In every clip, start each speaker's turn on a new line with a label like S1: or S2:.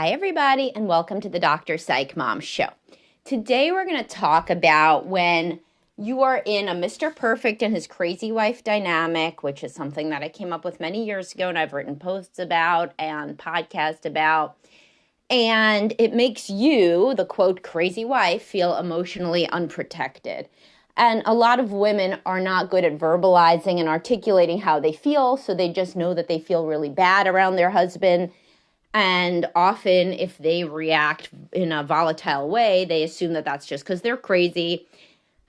S1: Hi, everybody, and welcome to the Dr. Psych Mom Show. Today, we're going to talk about when you are in a Mr. Perfect and his crazy wife dynamic, which is something that I came up with many years ago and I've written posts about and podcast about. And it makes you, the quote, crazy wife, feel emotionally unprotected. And a lot of women are not good at verbalizing and articulating how they feel, so they just know that they feel really bad around their husband. And often, if they react in a volatile way, they assume that that's just because they're crazy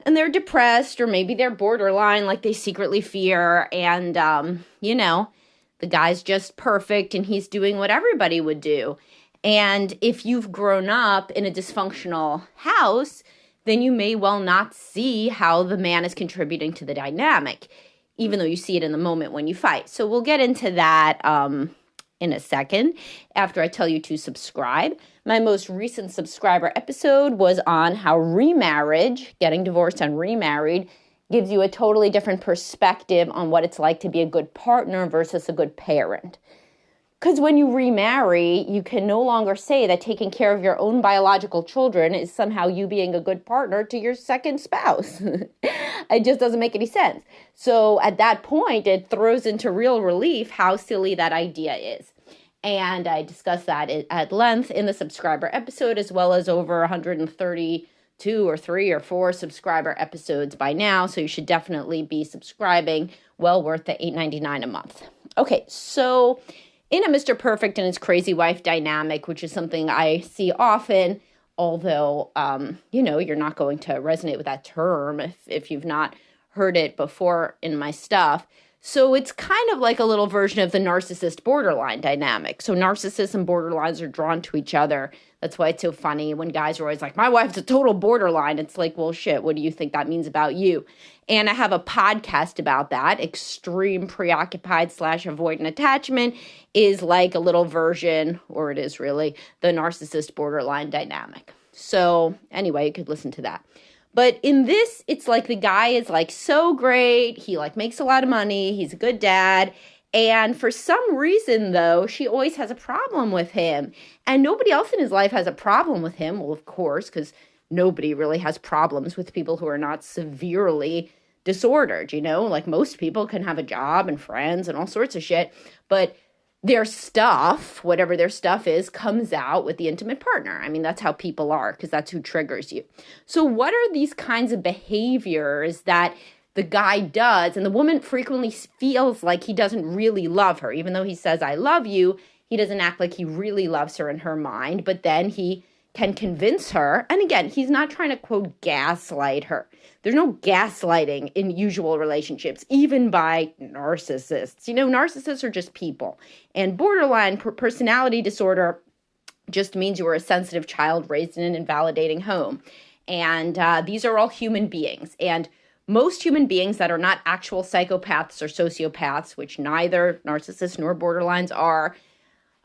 S1: and they're depressed, or maybe they're borderline, like they secretly fear. And, the guy's just perfect and he's doing what everybody would do. And if you've grown up in a dysfunctional house, then you may well not see how the man is contributing to the dynamic, even though you see it in the moment when you fight. So we'll get into that in a second after I tell you to subscribe. My most recent subscriber episode was on how remarriage, getting divorced and remarried, gives you a totally different perspective on what it's like to be a good partner versus a good parent. Because when you remarry, you can no longer say that taking care of your own biological children is somehow you being a good partner to your second spouse. It just doesn't make any sense. So at that point, it throws into real relief how silly that idea is. And I discussed that at length in the subscriber episode, as well as over 132 or 3 or 4 subscriber episodes by now. So you should definitely be subscribing. Well worth the $8.99 a month. Okay, so in a Mr. Perfect and his crazy wife dynamic, which is something I see often, although, you're not going to resonate with that term if you've not heard it before in my stuff. So it's kind of like a little version of the narcissist borderline dynamic. So narcissists and borderlines are drawn to each other. That's why it's so funny when guys are always like, my wife's a total borderline. It's like, well, shit, what do you think that means about you? And I have a podcast about that. Extreme preoccupied / avoidant attachment is like a little version, or it is really, the narcissist borderline dynamic. So anyway, you could listen to that. But in this, it's like the guy is like so great. He like makes a lot of money. He's a good dad. And for some reason, though, she always has a problem with him. And nobody else in his life has a problem with him. Well, of course, because nobody really has problems with people who are not severely disordered, like most people can have a job and friends and all sorts of shit. But their stuff, whatever their stuff is, comes out with the intimate partner. I mean, that's how people are, because that's who triggers you. So what are these kinds of behaviors that the guy does? And the woman frequently feels like he doesn't really love her. Even though he says, I love you, he doesn't act like he really loves her in her mind. But then he can convince her. And again, he's not trying to, quote, gaslight her. There's no gaslighting in usual relationships, even by narcissists. Narcissists are just people. And borderline personality disorder just means you were a sensitive child raised in an invalidating home. And these are all human beings. And most human beings that are not actual psychopaths or sociopaths, which neither narcissists nor borderlines are,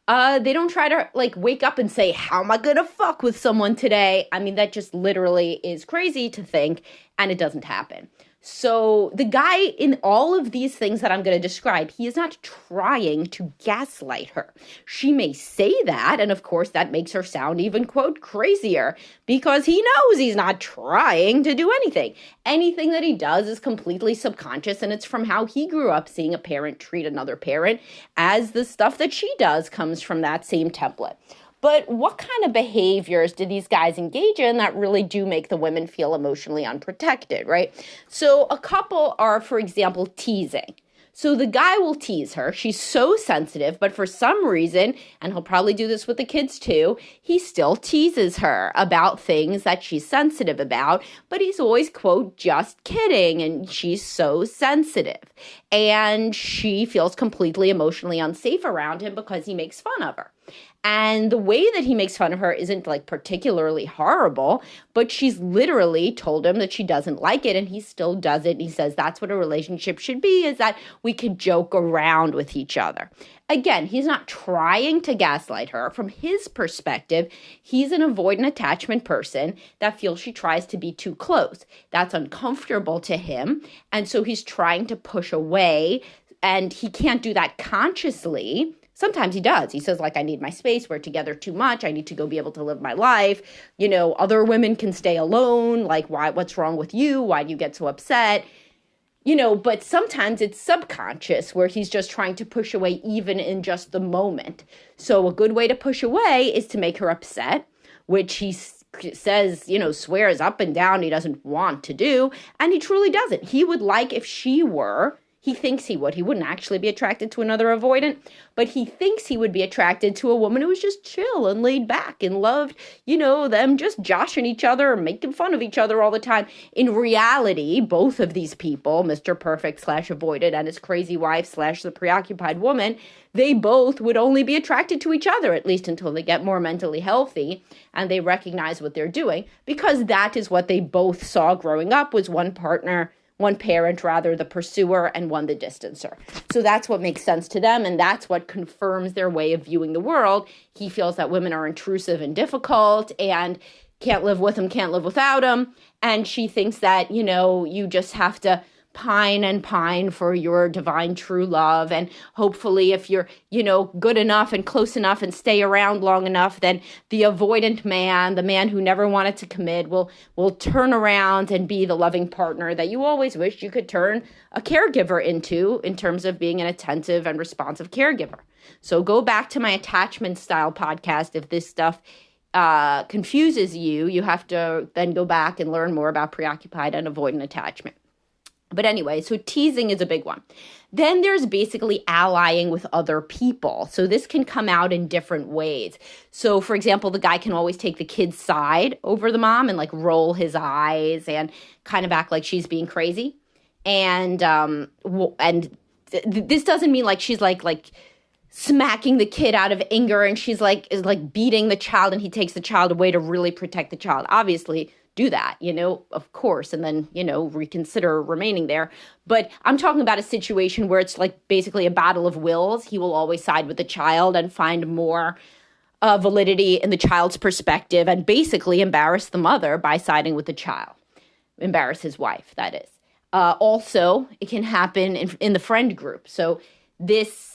S1: they don't try to wake up and say, how am I going to fuck with someone today? I mean, that just literally is crazy to think, and it doesn't happen. So the guy in all of these things that I'm going to describe, he is not trying to gaslight her. She may say that, and of course that makes her sound even, quote, crazier, because he knows he's not trying to do anything. Anything that he does is completely subconscious, and it's from how he grew up seeing a parent treat another parent, as the stuff that she does comes from that same template. But what kind of behaviors do these guys engage in that really do make the women feel emotionally unprotected, right? So a couple are, for example, teasing. So the guy will tease her. She's so sensitive, but for some reason, and he'll probably do this with the kids too, he still teases her about things that she's sensitive about, but he's always, quote, just kidding, and she's so sensitive. And she feels completely emotionally unsafe around him because he makes fun of her. And the way that he makes fun of her isn't particularly horrible, but she's literally told him that she doesn't like it, and he still does it. And he says that's what a relationship should be, is that we could joke around with each other. Again, he's not trying to gaslight her. From his perspective, he's an avoidant attachment person that feels she tries to be too close. That's uncomfortable to him, and so he's trying to push away, and he can't do that consciously. Sometimes he does. He says, like, I need my space. We're together too much. I need to go be able to live my life. Other women can stay alone. Like, what's wrong with you? Why do you get so upset? But sometimes it's subconscious where he's just trying to push away even in just the moment. So a good way to push away is to make her upset, which he says, swears up and down he doesn't want to do. And he truly doesn't. He would like if she were. He thinks he would. He wouldn't actually be attracted to another avoidant, but he thinks he would be attracted to a woman who was just chill and laid back and loved, them just joshing each other, making fun of each other all the time. In reality, both of these people, Mr. Perfect / avoidant and his crazy wife / the preoccupied woman, they both would only be attracted to each other, at least until they get more mentally healthy and they recognize what they're doing, because that is what they both saw growing up, was one parent, the pursuer, and one the distancer. So that's what makes sense to them, and that's what confirms their way of viewing the world. He feels that women are intrusive and difficult and can't live with them, can't live without them. And she thinks that, you just have to pine for your divine true love. And hopefully if you're, good enough and close enough and stay around long enough, then the avoidant man, the man who never wanted to commit, will turn around and be the loving partner that you always wished you could turn a caregiver into, in terms of being an attentive and responsive caregiver. So go back to my attachment style podcast. If this stuff confuses you, you have to then go back and learn more about preoccupied and avoidant attachment. But anyway, so teasing is a big one. Then there's basically allying with other people. So this can come out in different ways. So for example, the guy can always take the kid's side over the mom and like roll his eyes and kind of act like she's being crazy. And this doesn't mean like she's like smacking the kid out of anger and she's like beating the child and he takes the child away to really protect the child. Obviously, do that, of course, and then, reconsider remaining there. But I'm talking about a situation where it's like basically a battle of wills. He will always side with the child and find more validity in the child's perspective and basically embarrass the mother by siding with the child. Embarrass his wife, that is. Also, it can happen in the friend group. So this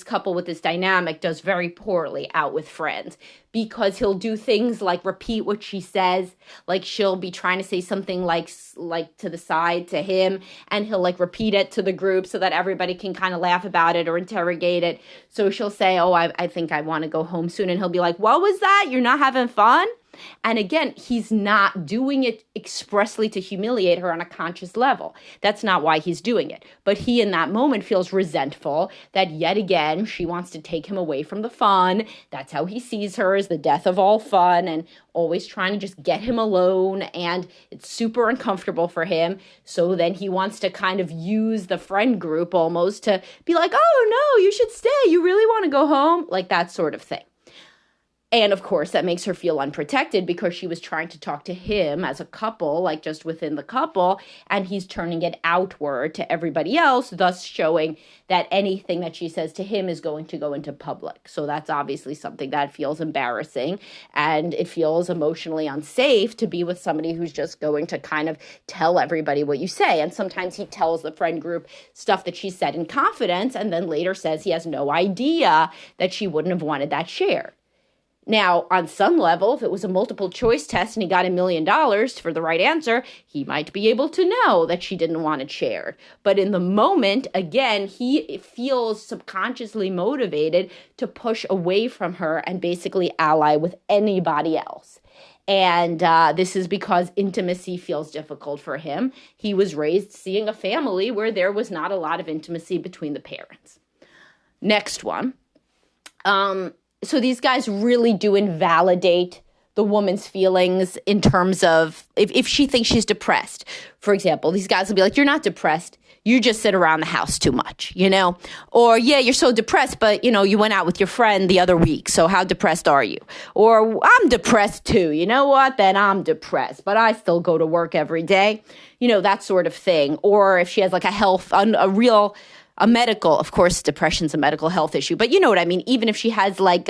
S1: couple with this dynamic does very poorly out with friends because he'll do things like repeat what she says. Like she'll be trying to say something like to the side to him and he'll like repeat it to the group so that everybody can kind of laugh about it or interrogate it. So she'll say, I think I want to go home soon. And he'll be like, what was that? You're not having fun? And again, he's not doing it expressly to humiliate her on a conscious level. That's not why he's doing it. But he in that moment feels resentful that yet again, she wants to take him away from the fun. That's how he sees her, as the death of all fun and always trying to just get him alone. And it's super uncomfortable for him. So then he wants to kind of use the friend group almost to be like, oh no, you should stay. You really want to go home? Like that sort of thing. And of course, that makes her feel unprotected because she was trying to talk to him as a couple, like just within the couple, and he's turning it outward to everybody else, thus showing that anything that she says to him is going to go into public. So that's obviously something that feels embarrassing, and it feels emotionally unsafe to be with somebody who's just going to kind of tell everybody what you say. And sometimes he tells the friend group stuff that she said in confidence, and then later says he has no idea that she wouldn't have wanted that shared. Now, on some level, if it was a multiple choice test and he got $1 million for the right answer, he might be able to know that she didn't want it shared. But in the moment, again, he feels subconsciously motivated to push away from her and basically ally with anybody else. And this is because intimacy feels difficult for him. He was raised seeing a family where there was not a lot of intimacy between the parents. Next one. So these guys really do invalidate the woman's feelings in terms of if she thinks she's depressed. For example, these guys will be like, you're not depressed. You just sit around the house too much, Or, yeah, you're so depressed, but, you went out with your friend the other week. So how depressed are you? Or I'm depressed too. You know what? Then I'm depressed, but I still go to work every day. That sort of thing. Or if she has like a medical, of course, depression's a medical health issue, but you know what I mean? Even if she has like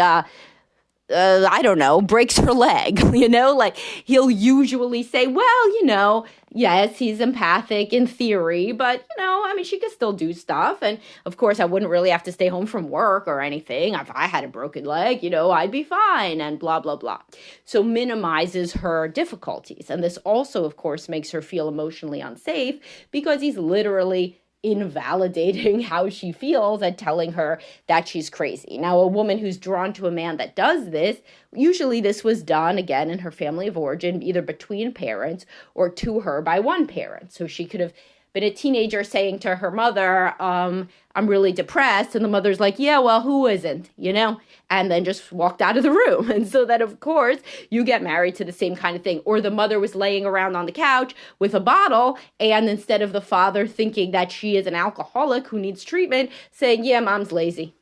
S1: I don't know, breaks her leg, like he'll usually say, well, yes, he's empathic in theory, but, I mean, she could still do stuff. And of course, I wouldn't really have to stay home from work or anything. If I had a broken leg, I'd be fine and blah, blah, blah. So minimizes her difficulties. And this also, of course, makes her feel emotionally unsafe because he's literally invalidating how she feels and telling her that she's crazy. Now, a woman who's drawn to a man that does this, usually this was done, again, in her family of origin, either between parents or to her by one parent. So she could have been a teenager saying to her mother, I'm really depressed. And the mother's like, yeah, well, who isn't, and then just walked out of the room. And so that, of course, you get married to the same kind of thing. Or the mother was laying around on the couch with a bottle, and instead of the father thinking that she is an alcoholic who needs treatment, saying, yeah, mom's lazy,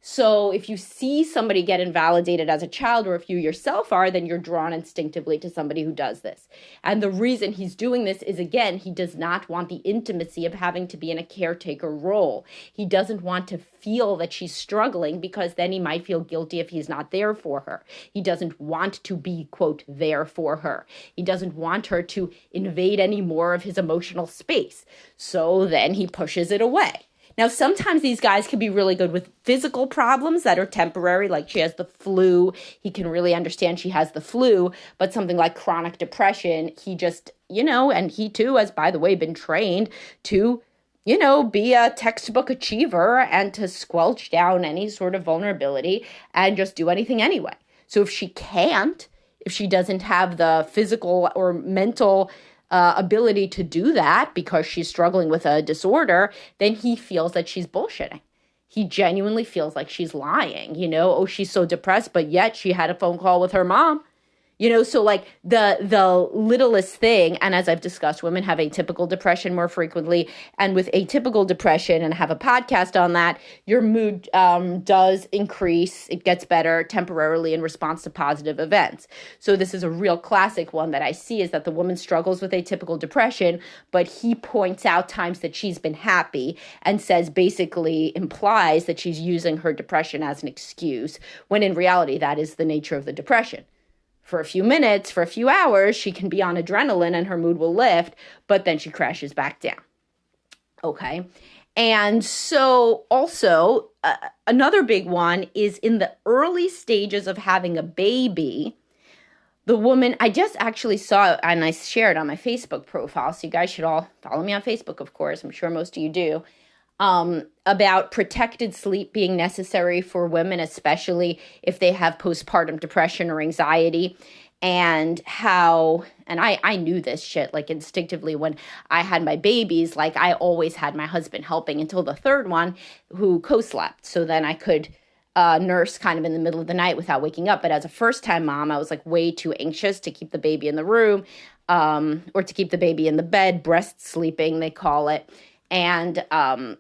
S1: So if you see somebody get invalidated as a child, or if you yourself are, then you're drawn instinctively to somebody who does this. And the reason he's doing this is, again, he does not want the intimacy of having to be in a caretaker role. He doesn't want to feel that she's struggling because then he might feel guilty if he's not there for her. He doesn't want to be, quote, there for her. He doesn't want her to invade any more of his emotional space. So then he pushes it away. Now, sometimes these guys can be really good with physical problems that are temporary, like she has the flu. He can really understand she has the flu, but something like chronic depression, he just, and he too has, by the way, been trained to, be a textbook achiever and to squelch down any sort of vulnerability and just do anything anyway. So if she doesn't have the physical or mental ability to do that because she's struggling with a disorder, then he feels that she's bullshitting. He genuinely feels like she's lying, oh, she's so depressed, but yet she had a phone call with her mom. So like the littlest thing, and as I've discussed, women have atypical depression more frequently, and with atypical depression, and I have a podcast on that, your mood does increase. It gets better temporarily in response to positive events. So this is a real classic one that I see, is that the woman struggles with atypical depression, but he points out times that she's been happy and implies that she's using her depression as an excuse, when in reality, that is the nature of the depression. For a few minutes, for a few hours, she can be on adrenaline and her mood will lift, but then she crashes back down. Okay. And so also another big one is in the early stages of having a baby, the woman, I just actually saw, and I shared on my Facebook profile, so you guys should all follow me on Facebook, of course. I'm sure most of you do. About protected sleep being necessary for women, especially if they have postpartum depression or anxiety, and how, and I knew this shit like instinctively when I had my babies, like I always had my husband helping until the third one, who co-slept. So then I could nurse kind of in the middle of the night without waking up. But as a first-time mom, I was like way too anxious to keep the baby in the room, or to keep the baby in the bed, breast sleeping, they call it. And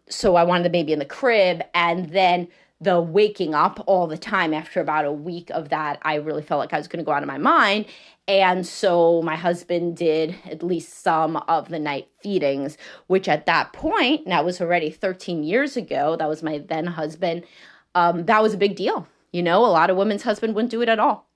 S1: so I wanted the baby in the crib, and then the waking up all the time after about a week of that, I really felt like I was going to go out of my mind. And so my husband did at least some of the night feedings, which at that point, now it was already 13 years ago, that was my then husband, that was a big deal. A lot of women's husband wouldn't do it at all.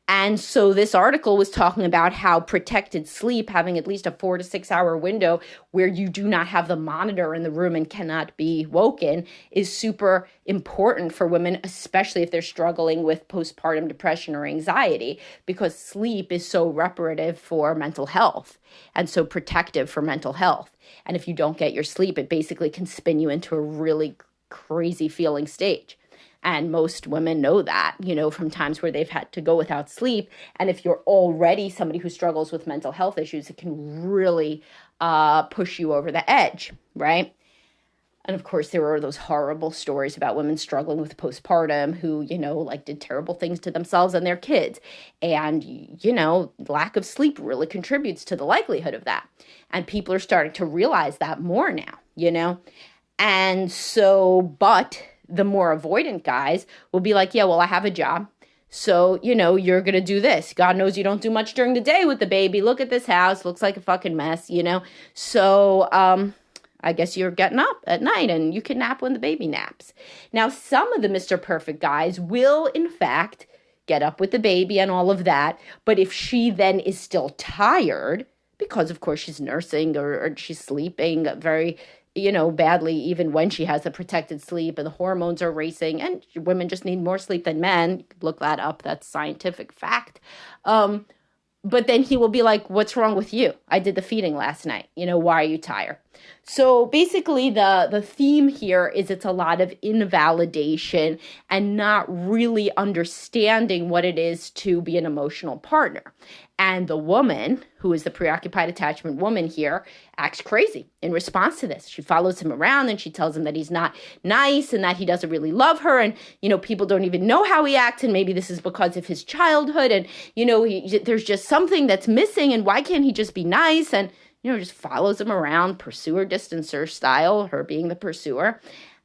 S1: And so this article was talking about how protected sleep, having at least a 4 to 6 hour window where you do not have the monitor in the room and cannot be woken, is super important for women, especially if they're struggling with postpartum depression or anxiety, because sleep is so reparative for mental health and so protective for mental health. And if you don't get your sleep, it basically can spin you into a really crazy feeling stage. And most women know that, from times where they've had to go without sleep. And if you're already somebody who struggles with mental health issues, it can really push you over the edge, right? And of course, there are those horrible stories about women struggling with postpartum who, did terrible things to themselves and their kids. And, lack of sleep really contributes to the likelihood of that. And people are starting to realize that more now, And so, but the more avoidant guys will be like, yeah, well, I have a job. So, you're going to do this. God knows you don't do much during the day with the baby. Look at this house. Looks like a fucking mess, So, I guess you're getting up at night and you can nap when the baby naps. Now, some of the Mr. Perfect guys will, in fact, get up with the baby and all of that. But if she then is still tired, because of course she's nursing or she's sleeping very, badly, even when she has the protected sleep and the hormones are racing, and women just need more sleep than men. Look that up. That's scientific fact. But then he will be like, what's wrong with you? I did the feeding last night. Why are you tired? So basically the theme here is it's a lot of invalidation and not really understanding what it is to be an emotional partner. And the woman, who is the preoccupied attachment woman here, acts crazy in response to this. She follows him around and she tells him that he's not nice and that he doesn't really love her. And, people don't even know how he acts. And maybe this is because of his childhood. And, there's just something that's missing. And why can't he just be nice? And, just follows him around, pursuer, distancer style, her being the pursuer.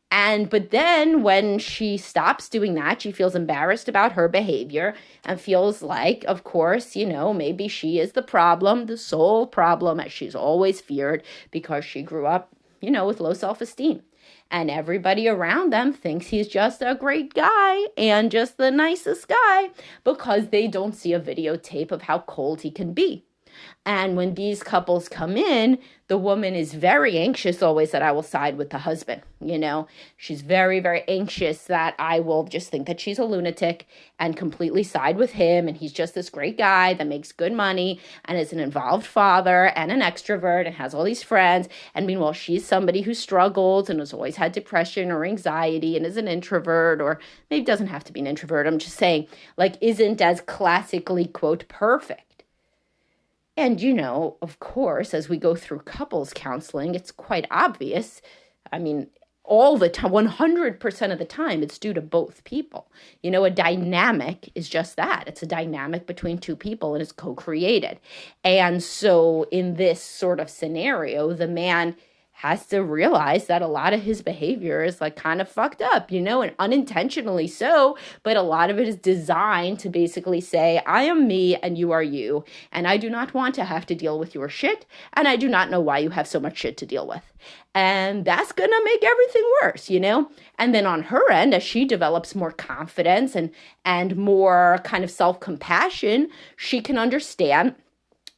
S1: But then when she stops doing that, she feels embarrassed about her behavior and feels like, of course, maybe she is the problem, the sole problem, as she's always feared, because she grew up, with low self-esteem. And everybody around them thinks he's just a great guy and just the nicest guy because they don't see a videotape of how cold he can be. And when these couples come in, the woman is very anxious always that I will side with the husband. She's very, very anxious that I will just think that she's a lunatic and completely side with him. And he's just this great guy that makes good money and is an involved father and an extrovert and has all these friends. And meanwhile, she's somebody who struggles and has always had depression or anxiety and is an introvert, or maybe doesn't have to be an introvert. I'm just saying, isn't as classically, quote, perfect. And, of course, as we go through couples counseling, it's quite obvious. I mean, all the time, 100% of the time, it's due to both people. A dynamic is just that. It's a dynamic between two people and it's co-created. And so in this sort of scenario, the man has to realize that a lot of his behavior is kind of fucked up, and unintentionally so, but a lot of it is designed to basically say, I am me and you are you, and I do not want to have to deal with your shit, and I do not know why you have so much shit to deal with. And that's going to make everything worse, And then on her end, as she develops more confidence and more kind of self-compassion, she can understand,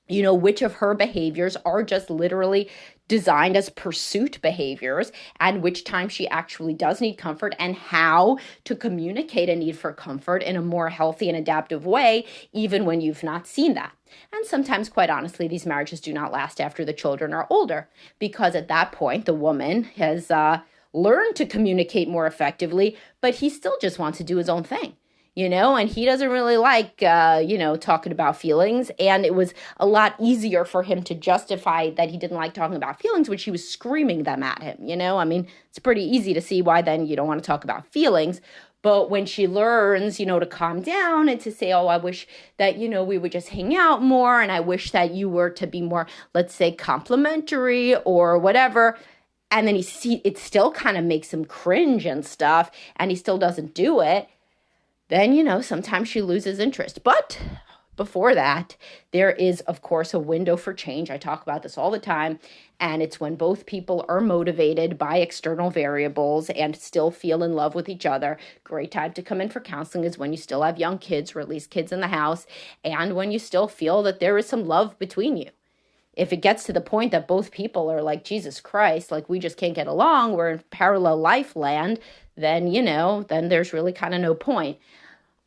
S1: which of her behaviors are just literally designed as pursuit behaviors and which time she actually does need comfort and how to communicate a need for comfort in a more healthy and adaptive way, even when you've not seen that. And sometimes, quite honestly, these marriages do not last after the children are older, because at that point, the woman has learned to communicate more effectively, but he still just wants to do his own thing. And he doesn't really like, talking about feelings. And it was a lot easier for him to justify that he didn't like talking about feelings when she was screaming them at him. I mean, it's pretty easy to see why then you don't want to talk about feelings. But when she learns, to calm down and to say, oh, I wish that, we would just hang out more. And I wish that you were to be more, let's say, complimentary or whatever. And then it still kind of makes him cringe and stuff. And he still doesn't do it. Then, sometimes she loses interest. But before that, there is, of course, a window for change. I talk about this all the time. And it's when both people are motivated by external variables and still feel in love with each other. Great time to come in for counseling is when you still have young kids, or at least kids in the house, and when you still feel that there is some love between you. If it gets to the point that both people are like, Jesus Christ, we just can't get along, we're in parallel life land, then, then there's really kind of no point.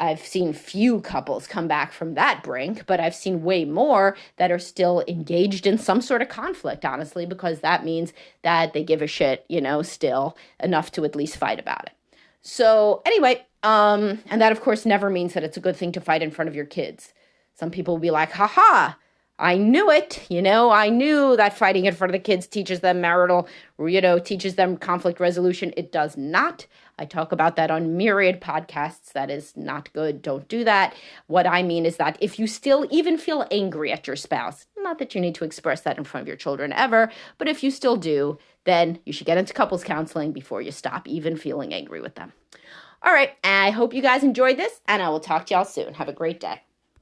S1: I've seen few couples come back from that brink, but I've seen way more that are still engaged in some sort of conflict, honestly, because that means that they give a shit, still enough to at least fight about it. So anyway, and that, of course, never means that it's a good thing to fight in front of your kids. Some people will be like, haha, I knew it. I knew that fighting in front of the kids teaches them teaches them conflict resolution. It does not. I talk about that on myriad podcasts. That is not good. Don't do that. What I mean is that if you still even feel angry at your spouse, not that you need to express that in front of your children ever, but if you still do, then you should get into couples counseling before you stop even feeling angry with them. All right. I hope you guys enjoyed this, and I will talk to y'all soon. Have a great day.